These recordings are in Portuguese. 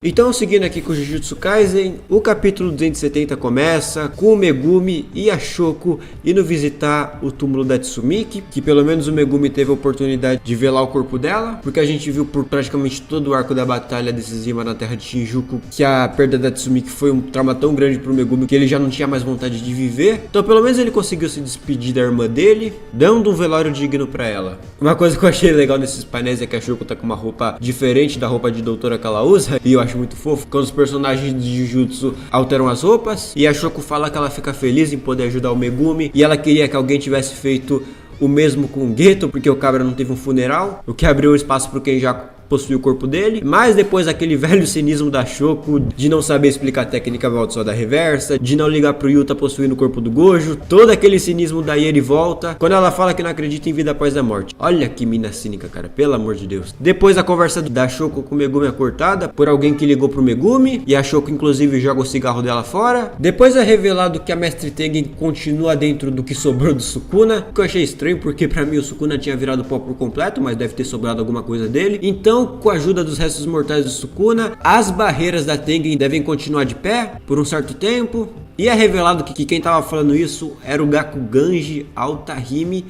Então, seguindo aqui com o Jujutsu Kaisen, o capítulo 270 começa com o Megumi e a Shoko indo visitar o túmulo da Tsumiki, que pelo menos o Megumi teve a oportunidade de ver lá o corpo dela, porque a gente viu por praticamente todo o arco da batalha decisiva na terra de Shinjuku que a perda da Tsumiki foi um trauma tão grande pro Megumi que ele já não tinha mais vontade de viver. Então pelo menos ele conseguiu se despedir da irmã dele, dando um velório digno pra ela. Uma coisa que eu achei legal nesses painéis é que a Shoko tá com uma roupa diferente da roupa de doutora que ela usa, e eu acho muito fofo quando os personagens de Jujutsu alteram as roupas. E a Shoko fala que ela fica feliz em poder ajudar o Megumi, e ela queria que alguém tivesse feito o mesmo com o Geto, porque o cabra não teve um funeral, o que abriu espaço para quem já possui o corpo dele. Mas depois daquele velho cinismo da Shoko de não saber explicar a técnica da reversa, de não ligar pro Yuta possuindo o corpo do Gojo, todo aquele cinismo da Yeri volta quando ela fala que não acredita em vida após a morte. Olha que mina cínica, cara, pelo amor de Deus. Depois a conversa da Shoko com o Megumi é cortada por alguém que ligou pro Megumi, e a Shoko inclusive joga o cigarro dela fora. Depois é revelado que a Mestre Tengen continua dentro do que sobrou do Sukuna, que eu achei estranho porque pra mim o Sukuna tinha virado pó por completo, mas deve ter sobrado alguma coisa dele. Então, com a ajuda dos restos mortais do Sukuna, as barreiras da Tengen devem continuar de pé por um certo tempo. E é revelado que quem tava falando isso era o Gakuganji Altahime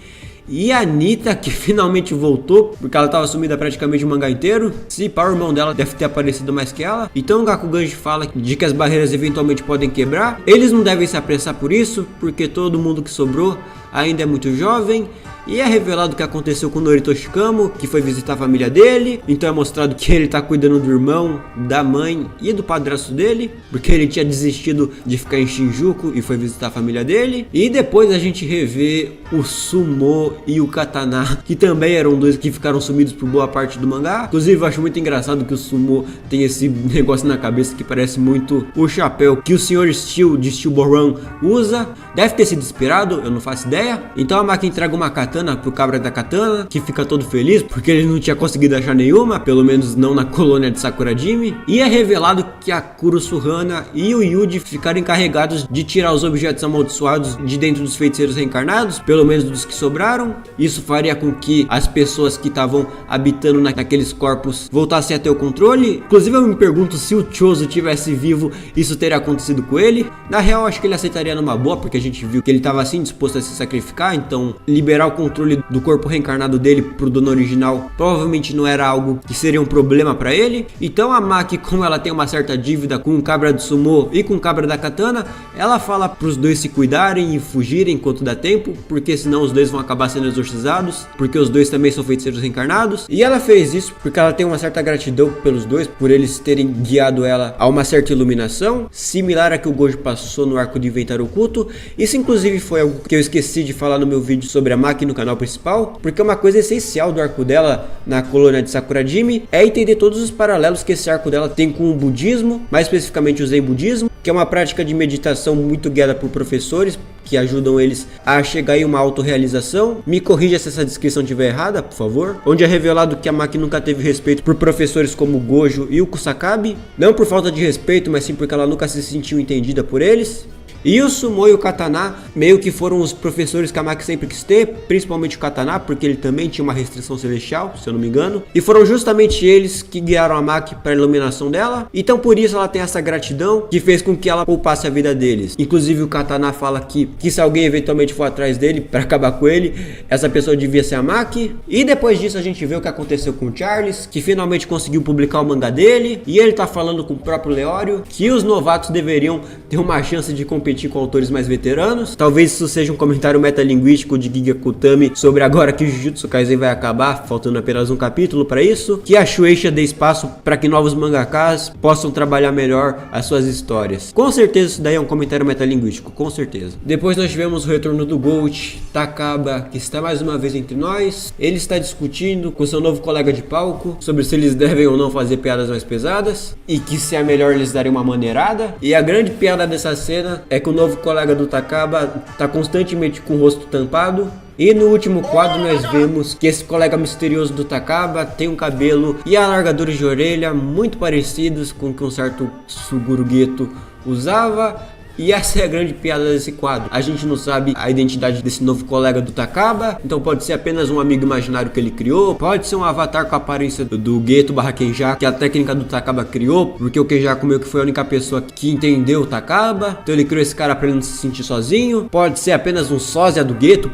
e a Nita, que finalmente voltou, porque ela tava sumida praticamente o mangá inteiro. Se pá, o irmão dela deve ter aparecido mais que ela. Então o Gakuganji fala de que as barreiras eventualmente podem quebrar. Eles não devem se apressar por isso, porque todo mundo que sobrou ainda é muito jovem. E é revelado o que aconteceu com o Norito Shikamo, que foi visitar a família dele. Então é mostrado que ele tá cuidando do irmão, da mãe e do padrasto dele, porque ele tinha desistido de ficar em Shinjuku e foi visitar a família dele. E depois a gente revê o Sumo e o Katana, que também eram dois que ficaram sumidos por boa parte do mangá. Inclusive eu acho muito engraçado que o Sumo tem esse negócio na cabeça que parece muito o chapéu que o Sr. Steel de Steel Ball Run usa. Deve ter sido inspirado, eu não faço ideia. Então a Maki entrega uma katana pro cabra da katana, que fica todo feliz porque ele não tinha conseguido achar nenhuma, pelo menos não na colônia de Sakurajime. E é revelado que a Kurusuhana e o Yuji ficaram encarregados de tirar os objetos amaldiçoados de dentro dos feiticeiros reencarnados, pelo menos dos que sobraram. Isso faria com que as pessoas que estavam habitando naqueles corpos voltassem a ter o controle. Inclusive eu me pergunto se o Chozo tivesse vivo, isso teria acontecido com ele. Na real acho que ele aceitaria numa boa, porque a gente viu que ele estava assim disposto a se sacrificar, então liberar o controle do corpo reencarnado dele pro dono original provavelmente não era algo que seria um problema pra ele. Então a Maki, como ela tem uma certa dívida com o cabra do Sumo e com o cabra da katana, ela fala pros dois se cuidarem e fugirem enquanto dá tempo, porque senão os dois vão acabar sendo exorcizados, porque os dois também são feiticeiros reencarnados. E ela fez isso porque ela tem uma certa gratidão pelos dois, por eles terem guiado ela a uma certa iluminação, similar a que o Gojo passou no arco de Inventário Oculto. Isso inclusive foi algo que eu esqueci de falar no meu vídeo sobre a Maki no canal principal, porque uma coisa essencial do arco dela na colônia de Sakurajime é entender todos os paralelos que esse arco dela tem com o budismo, mais especificamente o Zen budismo, que é uma prática de meditação muito guiada por professores que ajudam eles a chegar em uma autorrealização. Me corrija se essa descrição estiver errada, por favor. Onde é revelado que a Maki nunca teve respeito por professores como o Gojo e o Kusakabe, não por falta de respeito, mas sim porque ela nunca se sentiu entendida por eles. E o Sumo e o Katana meio que foram os professores que a Maki sempre quis ter, principalmente o Katana, porque ele também tinha uma restrição celestial, se eu não me engano. E foram justamente eles que guiaram a Maki para a iluminação dela. Então por isso ela tem essa gratidão que fez com que ela poupasse a vida deles. Inclusive o Katana fala que se alguém eventualmente for atrás dele para acabar com ele, essa pessoa devia ser a Maki. E depois disso a gente vê o que aconteceu com o Charles, que finalmente conseguiu publicar o mangá dele. E ele tá falando com o próprio Leório que os novatos deveriam ter uma chance de competir com autores mais veteranos. Talvez isso seja um comentário metalinguístico de Giga Kutami sobre agora que o Jujutsu Kaisen vai acabar, faltando apenas um capítulo para isso, que a Shueisha dê espaço para que novos mangakas possam trabalhar melhor as suas histórias. Com certeza isso daí é um comentário metalinguístico, com certeza. Depois nós tivemos o retorno do Gold Takaba, que está mais uma vez entre nós. Ele está discutindo com seu novo colega de palco sobre se eles devem ou não fazer piadas mais pesadas, e que se é melhor eles darem uma maneirada. E a grande piada dessa cena é que o novo colega do Takaba tá constantemente com o rosto tampado. E no último quadro nós vemos que esse colega misterioso do Takaba tem um cabelo e alargadores de orelha muito parecidos com o que um certo Suguru Geto usava. E essa é a grande piada desse quadro. A gente não sabe a identidade desse novo colega do Takaba, então pode ser apenas um amigo imaginário que ele criou, pode ser um avatar com a aparência do Geto / Kenjaku, que a técnica do Takaba criou, porque o Kenjaku meio que foi a única pessoa que entendeu o Takaba, então ele criou esse cara pra ele não se sentir sozinho. Pode ser apenas um sósia do Geto,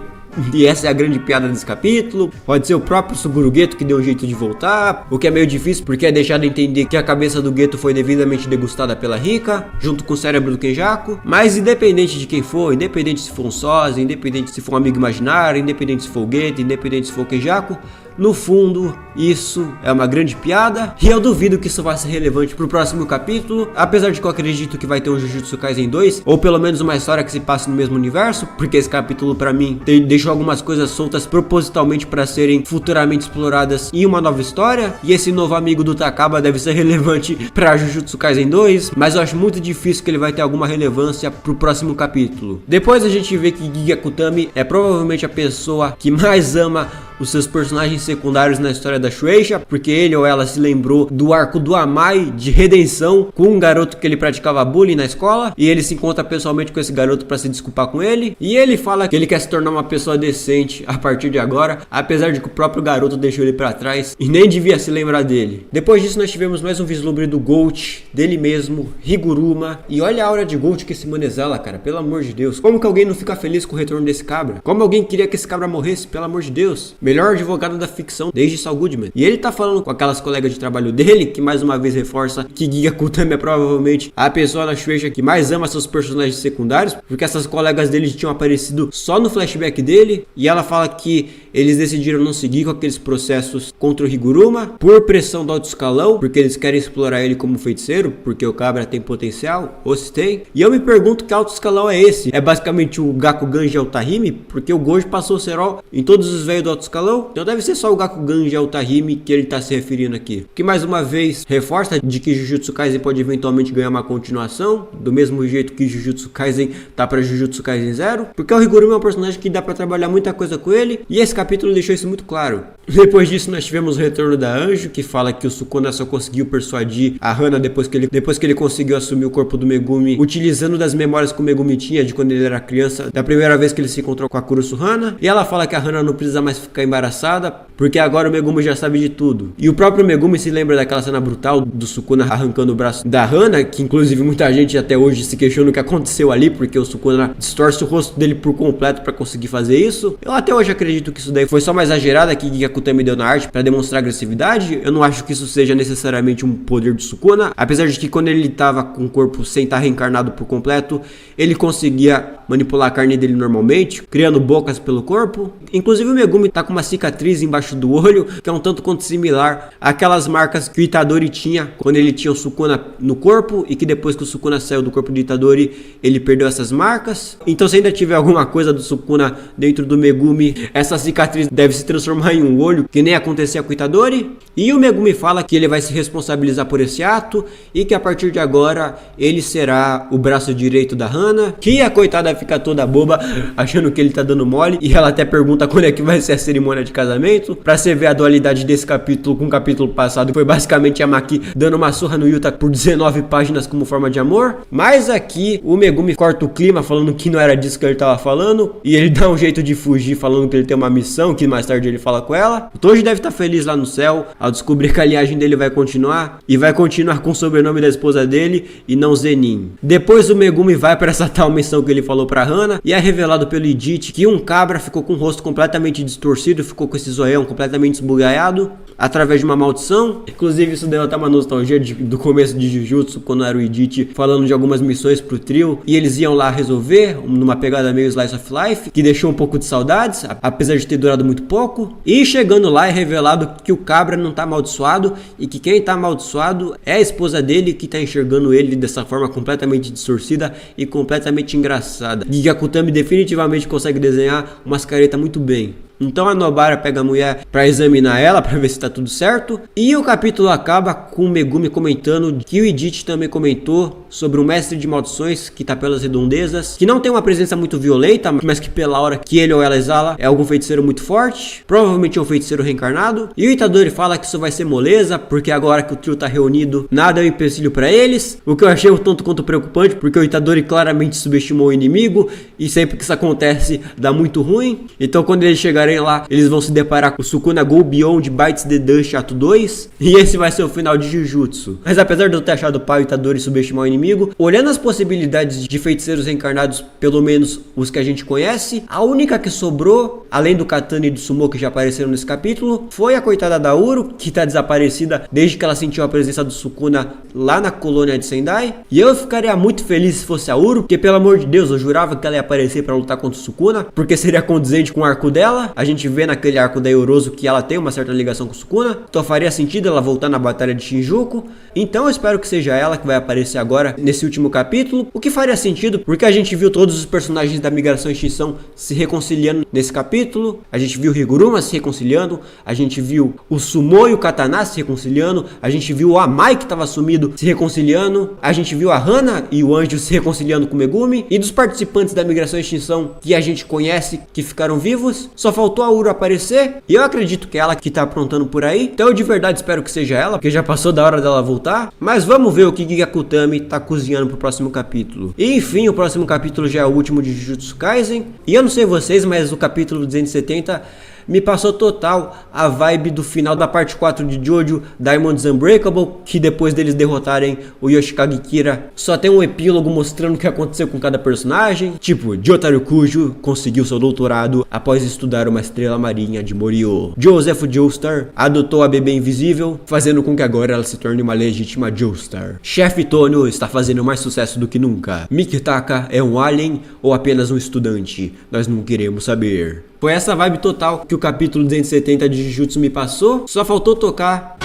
e essa é a grande piada desse capítulo. Pode ser o próprio Suguru Geto que deu um jeito de voltar, o que é meio difícil porque é deixado a entender que a cabeça do Geto foi devidamente degustada pela Rika, junto com o cérebro do Kenjaku. Mas independente de quem for, independente se for um sósia, independente se for um amigo imaginário, independente se for o Geto, independente se for o Kenjaku, no fundo, isso é uma grande piada, e eu duvido que isso vai ser relevante pro próximo capítulo, apesar de que eu acredito que vai ter um Jujutsu Kaisen 2, ou pelo menos uma história que se passe no mesmo universo, porque esse capítulo pra mim deixou algumas coisas soltas propositalmente para serem futuramente exploradas em uma nova história, e esse novo amigo do Takaba deve ser relevante pra Jujutsu Kaisen 2, mas eu acho muito difícil que ele vai ter alguma relevância pro próximo capítulo. Depois a gente vê que Giga Kutami é provavelmente a pessoa que mais ama os seus personagens secundários na história da Shueisha, porque ele ou ela se lembrou do arco do Amai de redenção com um garoto que ele praticava bullying na escola, e ele se encontra pessoalmente com esse garoto para se desculpar com ele, e ele fala que ele quer se tornar uma pessoa decente a partir de agora, apesar de que o próprio garoto deixou ele para trás e nem devia se lembrar dele. Depois disso nós tivemos mais um vislumbre do Gold, dele mesmo, Higuruma, e olha a aura de Gold que esse mano exala, cara, pelo amor de Deus. Como que alguém não fica feliz com o retorno desse cabra? Como alguém queria que esse cabra morresse, pelo amor de Deus? Melhor advogado da ficção desde Saul Goodman. E ele tá falando com aquelas colegas de trabalho dele, que mais uma vez reforça que Giga Kutami é provavelmente a pessoa na Shueisha que mais ama seus personagens secundários, porque essas colegas dele tinham aparecido só no flashback dele, e ela fala que eles decidiram não seguir com aqueles processos contra o Higuruma, por pressão do alto escalão, porque eles querem explorar ele como feiticeiro, porque o cabra tem potencial, ou se tem. E eu me pergunto que alto escalão é esse? É basicamente o Gakugan de Altahime, porque o Gojo passou o cerol em todos os velhos do alto escalão, então deve ser só o Gakugan de Altahime que ele tá se referindo aqui. Que mais uma vez reforça de que Jujutsu Kaisen pode eventualmente ganhar uma continuação, do mesmo jeito que Jujutsu Kaisen tá pra Jujutsu Kaisen 0, porque o Higuruma é um personagem que dá pra trabalhar muita coisa com ele, e esse capítulo deixou isso muito claro. Depois disso nós tivemos o retorno da Anjo, que fala que o Sukuna só conseguiu persuadir a Hana depois que ele conseguiu assumir o corpo do Megumi, utilizando das memórias que o Megumi tinha de quando ele era criança, da primeira vez que ele se encontrou com a Kurusu Hana. E ela fala que a Hana não precisa mais ficar embaraçada, porque agora o Megumi já sabe de tudo. E o próprio Megumi se lembra daquela cena brutal do Sukuna arrancando o braço da Hana, que inclusive muita gente até hoje se questiona o que aconteceu ali, porque o Sukuna distorce o rosto dele por completo pra conseguir fazer isso. Eu até hoje acredito que isso daí foi só uma exagerada que Giga Kutami deu na arte pra demonstrar agressividade. Eu não acho que isso seja necessariamente um poder de Sukuna, apesar de que quando ele tava com o corpo sem estar reencarnado por completo, ele conseguia manipular a carne dele normalmente, criando bocas pelo corpo. Inclusive o Megumi tá com uma cicatriz embaixo do olho, que é um tanto quanto similar àquelas marcas que o Itadori tinha quando ele tinha o Sukuna no corpo, e que depois que o Sukuna saiu do corpo do Itadori, ele perdeu essas marcas. Então se ainda tiver alguma coisa do Sukuna dentro do Megumi, essa cicatriz deve se transformar em um olho, que nem acontecia com o Itadori. E o Megumi fala que ele vai se responsabilizar por esse ato, e que a partir de agora ele será o braço direito da Hana, que a coitada fica toda boba, achando que ele tá dando mole, e ela até pergunta quando é que vai ser a cerimônia de casamento. Pra você ver a dualidade desse capítulo com o capítulo passado, foi basicamente a Maki dando uma surra no Yuta por 19 páginas como forma de amor. Mas aqui o Megumi corta o clima falando que não era disso que ele tava falando, e ele dá um jeito de fugir falando que ele tem uma missão, que mais tarde ele fala com ela. O Toji deve estar feliz lá no céu ao descobrir que a linhagem dele vai continuar, e vai continuar com o sobrenome da esposa dele e não Zenin. Depois o Megumi vai para essa tal missão que ele falou pra Hana, e é revelado pelo Idit que um cabra ficou com o rosto completamente distorcido, ficou com esse zoião completamente esbugalhado através de uma maldição. Inclusive isso deu até uma nostalgia do começo de Jujutsu, quando era o Idit falando de algumas missões pro trio, e eles iam lá resolver numa pegada meio Slice of Life, que deixou um pouco de saudades, apesar de ter durado muito pouco. E chegando lá é revelado que o cabra não tá amaldiçoado, e que quem tá amaldiçoado é a esposa dele, que tá enxergando ele dessa forma completamente distorcida e completamente engraçada. Giga Kutami definitivamente consegue desenhar umas caretas muito bem. Então a Nobara pega a mulher pra examinar ela, pra ver se tá tudo certo. E o capítulo acaba com o Megumi comentando que o Edith também comentou sobre um mestre de maldições que tá pelas redondezas, que não tem uma presença muito violenta, mas que pela hora que ele ou ela exala é algum feiticeiro muito forte, provavelmente é um feiticeiro reencarnado. E o Itadori fala que isso vai ser moleza, porque agora que o trio tá reunido, nada é um empecilho pra eles, o que eu achei um tanto quanto preocupante, porque o Itadori claramente subestimou o inimigo, e sempre que isso acontece dá muito ruim. Então quando eles chegarem lá, eles vão se deparar com o Sukuna Go Beyond Bites the Dust Ato 2, e esse vai ser o final de Jujutsu. Mas apesar de eu ter achado o pai Itadori subestimar o inimigo, olhando as possibilidades de feiticeiros reencarnados, pelo menos os que a gente conhece, a única que sobrou, além do Katana e do Sumo que já apareceram nesse capítulo, foi a coitada da Uro, que tá desaparecida desde que ela sentiu a presença do Sukuna lá na colônia de Sendai. E eu ficaria muito feliz se fosse a Uro, porque pelo amor de Deus, eu jurava que ela ia aparecer pra lutar contra o Sukuna, porque seria condizente com o arco dela. A gente vê naquele arco da Yorozu que ela tem uma certa ligação com o Sukuna, então faria sentido ela voltar na batalha de Shinjuku. Então eu espero que seja ela que vai aparecer agora nesse último capítulo, o que faria sentido, porque a gente viu todos os personagens da Migração e Extinção se reconciliando nesse capítulo. A gente viu o Higuruma se reconciliando, a gente viu o Sumo e o Katana se reconciliando, a gente viu o Amai que estava sumido se reconciliando, a gente viu a Hana e o Anjo se reconciliando com o Megumi, e dos participantes da Migração e Extinção que a gente conhece que ficaram vivos, só faltou a Uro aparecer, e eu acredito que é ela que tá aprontando por aí. Então eu de verdade espero que seja ela, porque já passou da hora dela voltar. Mas vamos ver o que Gyakutami tá cozinhando pro próximo capítulo. E enfim, o próximo capítulo já é o último de Jujutsu Kaisen, e eu não sei vocês, mas o capítulo 270 me passou total a vibe do final da parte 4 de Jojo Diamonds Unbreakable, que depois deles derrotarem o Yoshikage Kira, só tem um epílogo mostrando o que aconteceu com cada personagem. Tipo, Jotaro Kujo conseguiu seu doutorado após estudar uma estrela marinha de Morio. Joseph Joestar adotou a bebê invisível, fazendo com que agora ela se torne uma legítima Joestar. Chefe Tonio está fazendo mais sucesso do que nunca. Mikitaka é um alien ou apenas um estudante? Nós não queremos saber. Foi essa vibe total que o capítulo 270 de Jujutsu me passou. Só faltou tocar.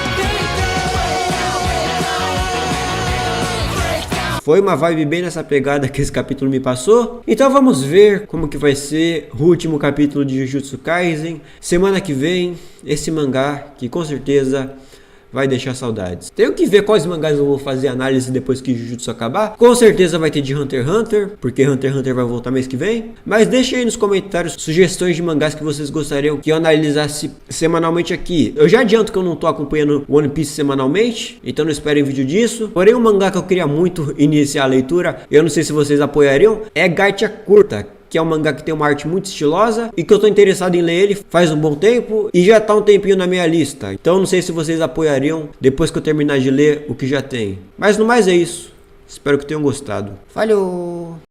Foi uma vibe bem nessa pegada que esse capítulo me passou. Então vamos ver como que vai ser o último capítulo de Jujutsu Kaisen. Semana que vem, esse mangá que com certeza vai deixar saudades. Tenho que ver quais mangás eu vou fazer análise depois que Jujutsu acabar. Com certeza vai ter de Hunter x Hunter, porque Hunter x Hunter vai voltar mês que vem. Mas deixem aí nos comentários sugestões de mangás que vocês gostariam que eu analisasse semanalmente aqui. Eu já adianto que eu não tô acompanhando One Piece semanalmente, então não esperem vídeo disso. Porém, um mangá que eu queria muito iniciar a leitura, eu não sei se vocês apoiariam, é Gacha Curta, que é um mangá que tem uma arte muito estilosa e que eu tô interessado em ler ele faz um bom tempo e já tá um tempinho na minha lista. Então não sei se vocês apoiariam depois que eu terminar de ler o que já tem. Mas no mais é isso. Espero que tenham gostado. Falhou!